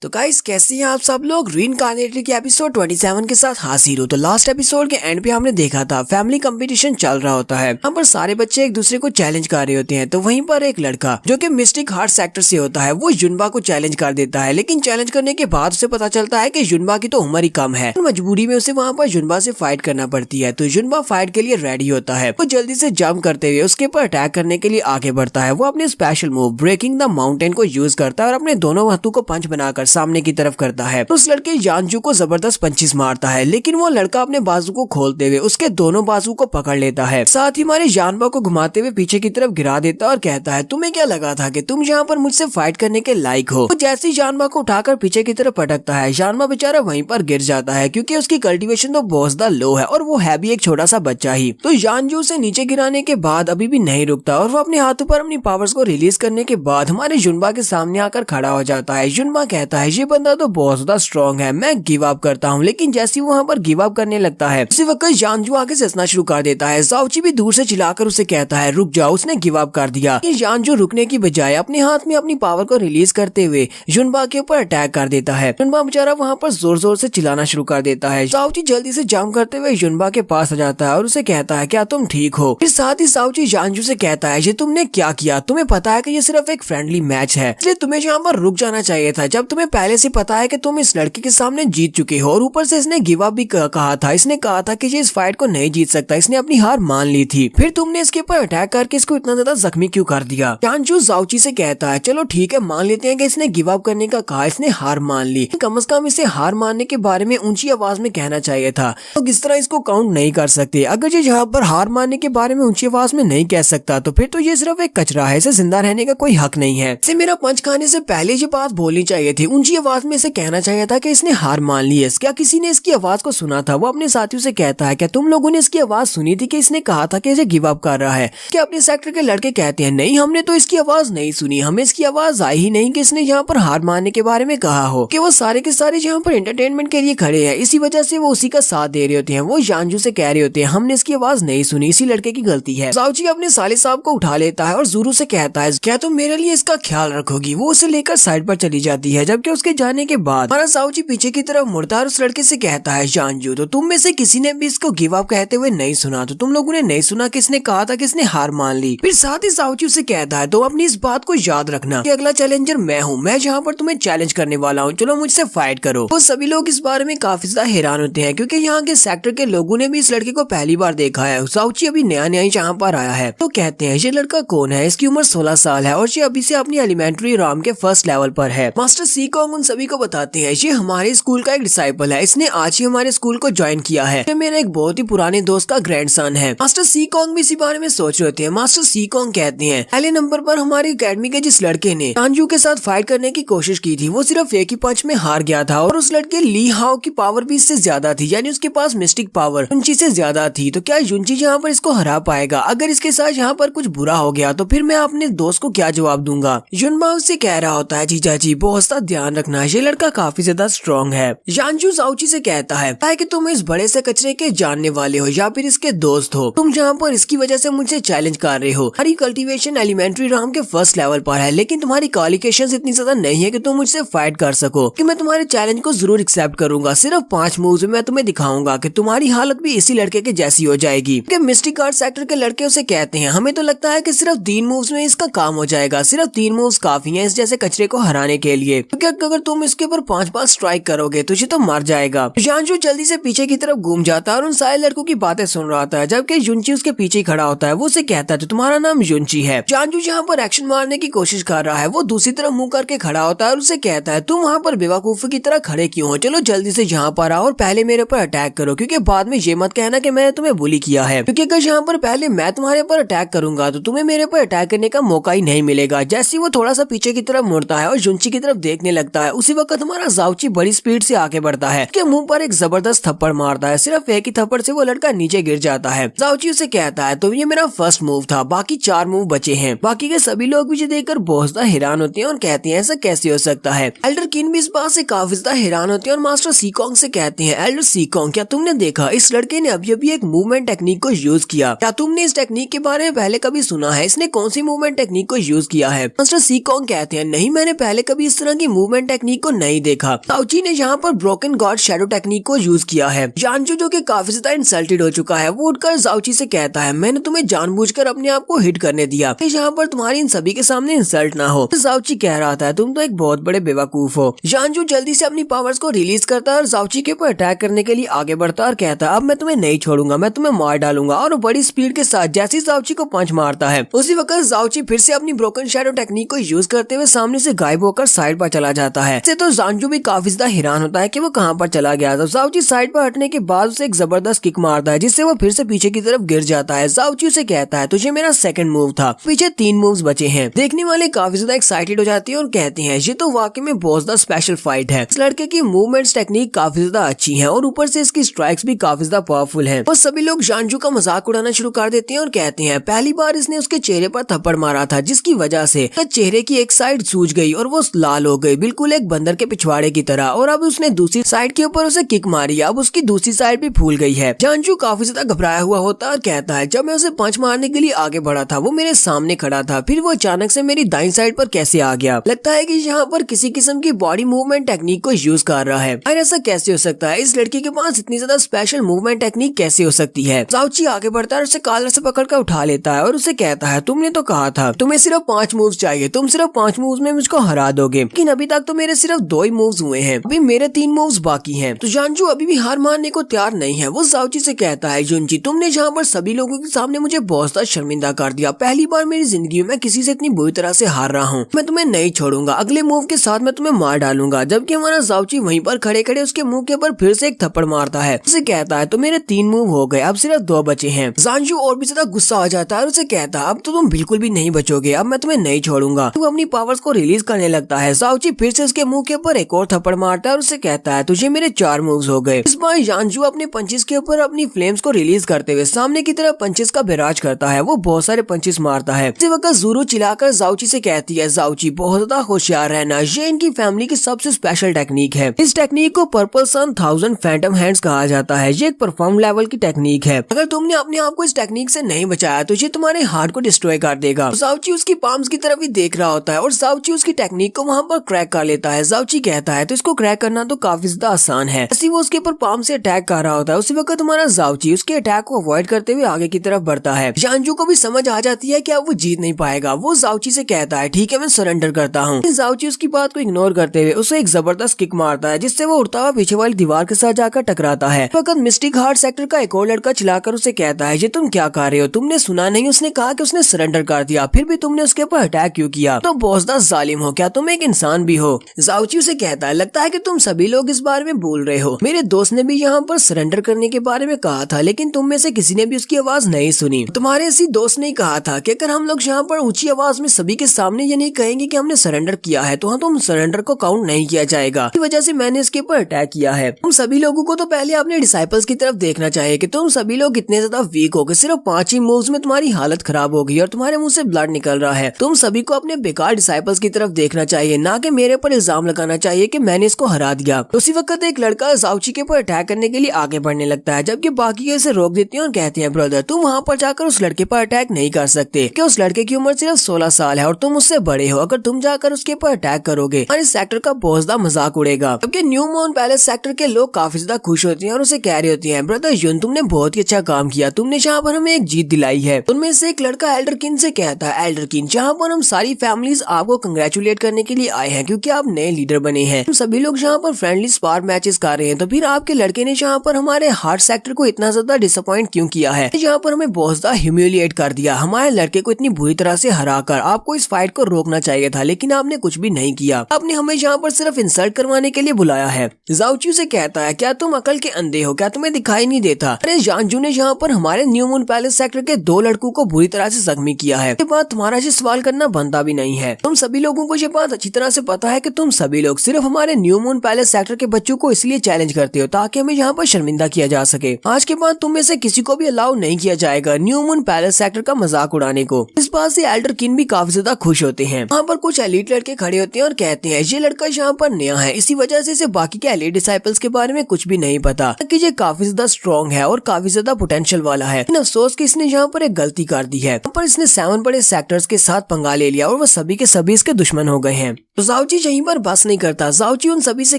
तो गाइस कैसे हैं आप सब लोग। रीइंकार्नेटेड के एपिसोड 27 के साथ हाजिर हो। तो लास्ट एपिसोड के एंड पे हमने देखा था फैमिली कंपटीशन चल रहा होता है। यहाँ पर सारे बच्चे एक दूसरे को चैलेंज कर रहे होते हैं। तो वहीं पर एक लड़का जो कि मिस्टिक हार्ट सेक्टर से होता है वो युनबा को चैलेंज कर देता है। लेकिन चैलेंज करने के बाद उसे पता चलता है कि युनबा की तो उम्र ही कम है। मजबूरी में उसे वहाँ पर युनबा से फाइट करना पड़ती है। तो युनबा फाइट के लिए रेडी होता है। वो जल्दी से जंप करते हुए उसके ऊपर अटैक करने के लिए आगे बढ़ता है। वो अपने special move breaking the mountain को यूज करता है और अपने दोनों हाथों को पंच बनाकर सामने की तरफ करता है। तो उस लड़के यांजू को जबरदस्त पंचिस मारता है। लेकिन वो लड़का अपने बाजू को खोलते हुए उसके दोनों बाजू को पकड़ लेता है। साथ ही हमारे जानबा को घुमाते हुए पीछे की तरफ गिरा देता है और कहता है तुम्हें क्या लगा था कि तुम यहाँ पर मुझसे फाइट करने के लायक हो। तो जैसे ही जानबा को उठाकर पीछे की तरफ पटकता है, जानबा बेचारा वहीं पर गिर जाता है क्योंकि उसकी कल्टीवेशन तो बहुत ज्यादा लो है और वो है भी एक छोटा सा बच्चा ही। तो यांजू से नीचे गिराने के बाद अभी भी नहीं रुकता और वो अपने हाथों पर अपनी पावर्स को रिलीज करने के बाद हमारे युनबा के सामने आकर खड़ा हो जाता है। युनबा कहता है ये बंदा तो बहुत ज्यादा स्ट्रॉन्ग है, मैं गिव अप करता हूँ। लेकिन जैसे ही वहाँ पर गिव अप करने लगता है उसी वक्त यांजू आगे से हंसना शुरू कर देता है। जाओची भी दूर से चिल्लाकर उसे कहता है रुक जाओ, उसने गिव अप कर दिया। यांजू रुकने की बजाय अपने हाथ में अपनी पावर को रिलीज करते हुए युनबा के ऊपर अटैक कर देता है। युनबा बेचारा वहाँ पर जोर जोर से चिल्लाना शुरू कर देता है। जाओची जल्दी से जंप करते हुए युनबा के पास आ जाता है और उसे कहता है क्या तुम ठीक हो। फिर साथ ही जाओची यांजू से कहता है ये तुमने क्या किया, तुम्हें पता है कि ये सिर्फ एक फ्रेंडली मैच है, इसलिए तुम्हें यहाँ पर रुक जाना चाहिए था जब तुम्हें पहले से पता है कि तुम इस लड़के के सामने जीत चुके हो। और ऊपर से इसने गिव अप भी कहा था, इसने कहा था कि ये इस फाइट को नहीं जीत सकता, इसने अपनी हार मान ली थी। फिर तुमने इसके ऊपर अटैक करके इसको इतना ज्यादा जख्मी क्यों कर दिया। यांजू जाओची से कहता है चलो ठीक है मान लेते हैं कि इसने गिव अप करने का कहा, इसने हार मान ली, कम से कम इसे हार मानने के बारे में ऊंची आवाज में कहना चाहिए था। तो किस तरह इसको काउंट नहीं कर सकते। अगर ये यहाँ पर हार मानने के बारे में ऊंची आवाज में नहीं कह सकता तो फिर तो ये सिर्फ एक कचरा है, इसे जिंदा रहने का कोई हक नहीं है। इसे मेरा पंच खाने से पहले ये बात बोलनी चाहिए थी, ऊंची आवाज में इसे कहना चाहिए था कि इसने हार मान ली है। क्या किसी ने इसकी आवाज को सुना था। वो अपने साथियों से कहता है क्या तुम लोगों ने इसकी आवाज सुनी थी कि इसने कहा था कि इसे गिव अप कर रहा है। क्या अपने सेक्टर के लड़के कहते हैं नहीं हमने तो इसकी आवाज नहीं सुनी, हमें इसकी आवाज आई ही नहीं कि इसने यहाँ पर हार मानने के बारे में कहा हो। कि वो सारे के सारे यहाँ पर एंटरटेनमेंट के लिए खड़े हैं, इसी वजह से वो उसी का साथ दे रहे होते हैं। वो यांजू से कह रहे होते हैं हमने इसकी आवाज नहीं सुनी, इसी लड़के की गलती है। जाओची अपने साले साहब को उठा लेता है और ज़ूरू से कहता है क्या तुम मेरे लिए इसका ख्याल रखोगी। वो उसे लेकर साइड पर चली जाती है। जबकि उसके जाने के बाद हमारा जाओची पीछे की तरफ मुड़ता है और उस लड़के से कहता है यांजू तो तुम में से किसी ने भी इसको गिव अप कहते हुए नहीं सुना, तो तुम लोगों ने नहीं सुना कि इसने कहा था कि इसने हार मान ली। फिर साथ ही जाओची उसे कहता है तो अपनी इस बात को याद रखना कि अगला चैलेंजर मैं हूँ, मैं यहाँ पर तुम्हें चैलेंज करने वाला हूँ, चलो मुझसे फाइट करो। वो सभी लोग इस बारे में काफी ज्यादा हैरान होते हैं क्योंकि यहाँ के सेक्टर के लोगों ने भी इस लड़के को पहली बार देखा है। जाओची अभी नया नया यहाँ पर आया है। तो कहते हैं ये लड़का कौन है, इसकी उम्र 16 साल है और ये अभी से अपनी एलिमेंट्री राम के फर्स्ट लेवल पर है। मास्टर सी कॉन्ग उन सभी को बताते हैं ये हमारे स्कूल का एक डिसाइपल है, इसने आज ही हमारे स्कूल को ज्वाइन किया है, ये मेरे एक बहुत ही पुराने दोस्त का ग्रैंडसन है। मास्टर सी कॉन्ग भी इसी बारे में सोच रहे होते हैं। मास्टर सी कॉन्ग कहते हैं पहले नंबर पर हमारी अकेडमी के जिस लड़के ने यांजू के साथ फाइट करने की कोशिश की थी वो सिर्फ एक ही पंच में हार गया था और उस लड़के ली हाओ की पावर भी इससे ज्यादा थी, यानी उसके पास मिस्टिक पावर युनची से ज्यादा थी। तो क्या युनची यहाँ पर इसको हरा पाएगा। अगर इसके साथ यहाँ पर कुछ बुरा हो गया तो फिर मैं अपने दोस्त को क्या जवाब दूंगा। युनबा उससे कह रहा होता है जीजा जी बहुत सा ध्यान रखना, ये लड़का काफी ज्यादा स्ट्रॉन्ग है। यांजू जाओची से कहता है कि तुम इस बड़े से कचरे के जानने वाले हो या फिर इसके दोस्त हो, तुम यहाँ पर इसकी वजह से मुझसे चैलेंज कर रहे हो। हमारी कल्टीवेशन एलिमेंट्री राम के फर्स्ट लेवल पर है लेकिन तुम्हारी क्वालिफिकेशंस इतनी ज्यादा नहीं है कि तुम मुझसे फाइट कर सको। कि मैं तुम्हारे चैलेंज को जरूर एक्सेप्ट करूंगा, सिर्फ 5 मूव्स में मैं तुम्हें दिखाऊंगा कि तुम्हारी हालत भी इसी लड़के के जैसी हो जाएगी। कि मिस्टिक हार्ट सेक्टर के लड़के उसे कहते हैं हमें तो लगता है कि सिर्फ 3 मूव्स में इसका काम हो जाएगा, सिर्फ 3 मूव्स काफी हैं इस जैसे कचरे को हराने के लिए। क्योंकि अगर तुम इसके ऊपर 5 स्ट्राइक करोगे तो ये तो मर जाएगा। यांजू जल्दी से पीछे की तरफ घूम जाता है और उन सारे लड़कों की बातें सुन रहा था जबकि युनची उसके पीछे खड़ा होता है। वो उसे कहता है तो तुम्हारा नाम युनची है। यांजू यहाँ पर एक्शन मारने की कोशिश कर रहा है, वो दूसरी तरफ मुंह करके खड़ा होता है और उसे कहता है तुम वहाँ पर बेवकूफी की तरह खड़े क्यों हो, चलो जल्दी से यहाँ पर आओ और पहले मेरे पर अटैक करो क्योंकि बाद में ये मत कहना कि मैंने तुम्हें बुली किया है। क्योंकि अगर यहाँ पर पहले मैं तुम्हारे पर अटैक करूंगा तो तुम्हें मेरे पर अटैक करने का मौका ही नहीं मिलेगा। जैसे वो थोड़ा सा पीछे की तरफ मुड़ता है और युनची की तरफ देखने लगता है उसी वक्त हमारा जाओची बड़ी स्पीड से आगे बढ़ता है कि मुंह पर एक जबरदस्त थप्पड़ मारता है। सिर्फ एक ही थप्पड़ से वो लड़का नीचे गिर जाता है। जाओची उसे कहता है तो ये मेरा फर्स्ट मूव था, बाकी 4 मूव बचे हैं। बाकी के सभी लोग भी देखकर बहुत ज्यादा हैरान होते हैं और कहते हैं ऐसा कैसे हो सकता है। एल्डर किन भी इस बात से काफी ज्यादा हैरान होते हैं और मास्टर सी कॉन्ग से कहते हैं एल्डर सी कॉन्ग क्या तुमने देखा इस लड़के ने अभी अभी एक मूवमेंट टेक्निक को यूज किया, क्या तुमने इस टेक्निक के बारे में पहले कभी सुना है, इसने कौन सी मूवमेंट टेक्निक को यूज किया है। मास्टर सी कॉन्ग कहते हैं नहीं मैंने पहले कभी इस तरह की मूवमेंट टेक्निक को नहीं देखा। जाओची ने यहाँ पर ब्रोकन गॉड शैडो टेक्निक को यूज किया है। जानजू जो कि काफी ज्यादा इंसल्टेड हो चुका है, वो उठकर जाओची से कहता है, मैंने तुम्हें जानबूझकर अपने आप को हिट करने दिया, यहाँ पर तुम्हारी इन सभी के सामने इंसल्ट ना हो। जाओची कह रहा था, तुम तो एक बहुत बड़े बेवकूफ हो। जानजू जल्दी से अपनी पावर्स को रिलीज करता है और जाओची के ऊपर अटैक करने के लिए आगे बढ़ता और कहता है, अब मैं तुम्हें नहीं छोड़ूंगा, मैं तुम्हें मार डालूंगा। और बड़ी स्पीड के साथ जैसे ही जाओची को पंच मारता है, उसी वक्त जाओची फिर से अपनी ब्रोकन शैडो टेक्निक को यूज करते हुए सामने से गायब होकर साइड पर चला जाता है। इससे तो जानजू भी काफी ज्यादा हैरान होता है कि वो कहां पर चला गया था। जाओची साइड पर हटने के बाद उसे एक जबरदस्त किक मारता है, जिससे वो फिर से पीछे की तरफ गिर जाता है। जाओची उसे कहता है, तुझे मेरा सेकंड मूव था, पीछे 3 मूव्स बचे हैं। देखने वाले काफी ज्यादा एक्साइटेड हो जाते हैं और कहते हैं, ये तो वाकई में बहुत ज्यादा स्पेशल फाइट है। इस लड़के की मूवमेंट्स टेक्निक काफी ज्यादा अच्छी है और ऊपर से इसकी स्ट्राइक्स भी काफी ज्यादा पावरफुल है। और सभी लोग जानजू का मजाक उड़ाना शुरू कर देते हैं और कहते हैं, पहली बार इसने उसके चेहरे पर थप्पड़ मारा था, जिसकी वजह से चेहरे की एक साइड सूज गई और वो लाल हो गई, बिल्कुल एक बंदर के पिछवाड़े की तरह। और अब उसने दूसरी साइड के ऊपर उसे किक मारी, अब उसकी दूसरी साइड भी फूल गई है। जानजू काफी ज्यादा घबराया हुआ होता है और कहता है, जब मैं उसे पंच मारने के लिए आगे बढ़ा था, वो मेरे सामने खड़ा था, फिर वो अचानक से मेरी दाईं साइड पर कैसे आ गया? लगता है कि यहाँ पर किसी किस्म की बॉडी मूवमेंट टेक्निक को यूज कर रहा है। और ऐसा कैसे हो सकता है? इस लड़के के पास इतनी ज्यादा स्पेशल मूवमेंट टेक्निक कैसे हो सकती है? जाओची आगे बढ़ता है और उसे कॉलर से पकड़कर उठा लेता है और उसे कहता है, तुमने तो कहा था तुम्हें सिर्फ 5 मूव्स चाहिए, तुम सिर्फ 5 मूव्स में मुझको हरा दोगे, लेकिन अभी तक तो मेरे सिर्फ 2 ही मूव्स हुए हैं, अभी मेरे 3 मूव्स बाकी हैं। तो जानजू अभी भी हार मानने को तैयार नहीं है। वो जाओची से कहता है, जुनजी तुमने जहाँ पर सभी लोगों के सामने मुझे बहुत ज्यादा शर्मिंदा कर दिया, पहली बार मेरी जिंदगी में किसी से इतनी बुरी तरह से हार रहा हूँ, मैं तुम्हें नहीं छोड़ूंगा, अगले मूव के साथ मैं तुम्हें मार डालूंगा। जबकि हमारा जाओची वहीं पर खड़े खड़े उसके मुंह के ऊपर फिर से एक थप्पड़ मारता है। उसे कहता है, तो मेरे 3 मूव हो गए, अब सिर्फ 2 बचे हैं। जानजू और भी ज्यादा गुस्सा आ जाता है और उसे कहता है, अब तो तुम बिल्कुल भी नहीं बचोगे, अब मैं तुम्हें नहीं छोड़ूंगा। तू अपनी पावर्स को रिलीज करने लगता है। जाओची फिर से उसके मुंह के ऊपर एक और थप्पड़ मारता है और उसे कहता है, तुझे मेरे 4 मूव्स हो गए। इस बार जानजू अपने पंचेस के ऊपर अपनी फ्लेम्स को रिलीज करते हुए सामने की तरफ पंचेस का बिराज करता है। वो बहुत सारे पंचेस मारता है। इसी वक्त ज़ूरू चिल्लाकर जाओची से कहती है, जाओची बहुत ज्यादा होशियार रहना, ये इनकी फैमिली की सबसे स्पेशल टेक्निक है। इस टेक्निक को पर्पल सन 1000 फैंटम हैंड्स कहा जाता है। ये एक परफॉर्म लेवल की टेक्निक है। अगर तुमने अपने आप को इस टेक्निक से नहीं बचाया तो ये तुम्हारे हार्ट को डिस्ट्रॉय कर देगा। जाओची उसकी पाम्स की तरफ ही देख रहा होता है और जाओची उसकी टेक्निक को वहाँ पर क्रैक कर लेता है। जाओची कहता है, तो इसको क्रैक करना तो काफी ज्यादा आसान है। ऐसे वो उसके ऊपर पाम से अटैक कर रहा होता है। उसी वक्त हमारा जाओची उसके अटैक को अवॉइड करते हुए आगे की तरफ बढ़ता है। जानजू को भी समझ आ जाती है कि अब वो जीत नहीं पाएगा। वो जाओची से कहता है, ठीक है मैं सरेंडर करता हूँ। जाओची उसकी बात को इग्नोर करते हुए उसे एक जबरदस्त किक मारता है, जिससे वो उड़ता हुआ पीछे वाली दीवार के साथ जाकर टकराता है। वक्त मिस्टिक हार्ट सेक्टर का एक और लड़का चिल्लाकर उसे कहता है, ये तुम क्या कर रहे हो? तुमने सुना नहीं? उसने कहा कि उसने सरेंडर कर दिया, फिर भी तुमने उसके ऊपर अटैक क्यों किया? तो बहुत ज्यादा जालिम हो, क्या तुम एक इंसान भी हो? जाओची उसे कहता है, लगता है कि तुम सभी लोग इस बारे में बोल रहे हो। मेरे दोस्त ने भी यहाँ पर सरेंडर करने के बारे में कहा था, लेकिन तुम में से किसी ने भी उसकी आवाज नहीं सुनी। तुम्हारे इसी दोस्त ने कहा था कि अगर हम लोग यहाँ पर ऊंची आवाज में सभी के सामने ये नहीं कहेंगे कि हमने सरेंडर किया है तो हाँ तुम सरेंडर को काउंट नहीं किया जाएगा। इस वजह से मैंने इसके ऊपर अटैक किया है। तुम सभी लोगों को तो पहले अपने डिसाइपल्स की तरफ देखना चाहिए कि तुम सभी लोग इतने ज्यादा वीक हो गए, सिर्फ 5 ही मूव्स में तुम्हारी हालत खराब हो गई और तुम्हारे मुंह से ब्लड निकल रहा है। तुम सभी को अपने बेकार डिसाइपल्स की तरफ देखना चाहिए, ना कि मेरे पर इल्जाम लगाना चाहिए कि मैंने इसको हरा दिया। उसी वक्त एक लड़का जाओची के ऊपर अटैक करने के लिए आगे बढ़ने लगता है, जबकि बाकी इसे रोक देते हैं और कहते हैं, ब्रदर तुम वहाँ पर जाकर उस लड़के पर अटैक नहीं कर सकते कि उस लड़के की उम्र सिर्फ 16 साल है और तुम उससे बड़े हो। अगर तुम जाकर उसके ऊपर अटैक करोगे हमारे सेक्टर का बहुत ज्यादा मजाक उड़ेगा। जबकि न्यू मून पैलेस सेक्टर के लोग काफी ज्यादा खुश होते हैं और उसे कह रहे होते हैं, ब्रदर यून तुमने बहुत ही अच्छा काम किया, तुमने जहाँ पर हमें एक जीत दिलाई है। उनमें से एक लड़का एल्डर किन से कहता है, एल्डर किन जहाँ पर हम सारी फैमिलीज आपको कंग्रेचुलेट करने के लिए आए हैं क्योंकि आप नए लीडर बने हैं। हम सभी लोग जहाँ पर फ्रेंडली स्पार मैचेस कर रहे हैं, तो फिर आपके लड़के ने जहाँ पर हमारे हार्ट सेक्टर को इतना ज्यादा डिसअपॉइंट क्यों किया है, जहाँ पर हमें बहुत ज्यादा ह्यूमिलिएट कर दिया। हमारे लड़के को इतनी बुरी तरह से हराकर आपको इस फाइट को रोकना चाहिए था, लेकिन आपने कुछ भी नहीं किया। आपने हमें यहाँ पर सिर्फ इंसल्ट करवाने के लिए बुलाया है। जाओची से कहता है, क्या तुम अकल के अंधे हो? क्या तुम्हें दिखाई नहीं देता? अरे जानजू ने यहाँ पर हमारे न्यू मून पैलेस सेक्टर के 2 लड़कों को बुरी तरह से जख्मी किया है। ये बात तुम्हारा से सवाल करना बनता भी नहीं है। तुम सभी लोगों को ये बात अच्छी तरह से पता है कि तुम सभी लोग सिर्फ हमारे न्यू मून पैलेस सेक्टर के बच्चों को इसलिए चैलेंज करते हो ताकि हमें यहाँ पर शर्मिंदा किया जा सके। आज के बाद तुम में से किसी को भी अलाउ नहीं किया जाएगा न्यू मून पैलेस सेक्टर का मजाक उड़ाने को। इस बात से एल्डर किन भी काफी ज्यादा खुश होते हैं। वहाँ पर कुछ एलीट लड़के खड़े होते हैं और कहते हैं, ये लड़का यहाँ पर नया है, इसी वजह से इसे बाकी के एलीट डिसाइपल्स के बारे में कुछ भी नहीं पता कि ये काफी ज्यादा स्ट्रॉन्ग है और काफी ज्यादा पोटेंशियल वाला है। लेकिन अफसोस कि इसने यहाँ पर एक गलती कर दी है। यहाँ पर इसने 7 बड़े सेक्टर्स के साथ पंगा ले लिया और वो सभी के सभी इसके दुश्मन हो गए हैं। तो जाओची जाओची यहीं पर बस नहीं करता। जाओची उन सभी से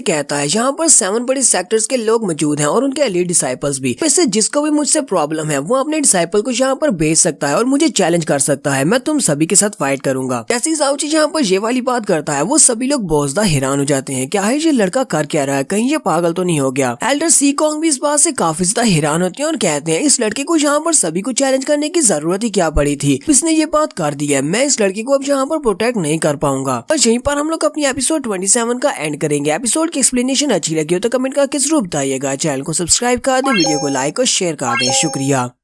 कहता है यहाँ पर 7 बड़े सेक्टर्स के लोग मौजूद हैं और उनके एलीट डिसाइपल्स भी। वैसे जिसको भी मुझसे प्रॉब्लम है वो अपने डिसाइपल को यहाँ पर भेज सकता है और मुझे चैलेंज कर सकता है। मैं तुम सभी के साथ फाइट करूंगा। जैसे ही जाओची यहाँ पर ये वाली बात करता है वो सभी लोग बहुत हैरान हो जाते हैं। क्या है ये लड़का कर क्या रहा है, कहीं ये पागल तो नहीं हो गया। एल्डर सीकोंग भी इस बात से काफी ज्यादा हैरान होते हैं और कहते हैं इस लड़के को यहाँ पर सभी को चैलेंज करने की जरूरत ही क्या पड़ी थी। इसने ये बात कर दी है, मैं इस लड़के को अब यहाँ पर प्रोटेक्ट नहीं कर पाऊंगा। और यहीं पर हम लोग अपनी एपिसोड 27 का एंड करेंगे। एपिसोड की एक्सप्लेनेशन अच्छी लगी हो तो कमेंट करके जरूर बताइएगा। चैनल को सब्सक्राइब कर दे, वीडियो को लाइक और शेयर कर दे। शुक्रिया।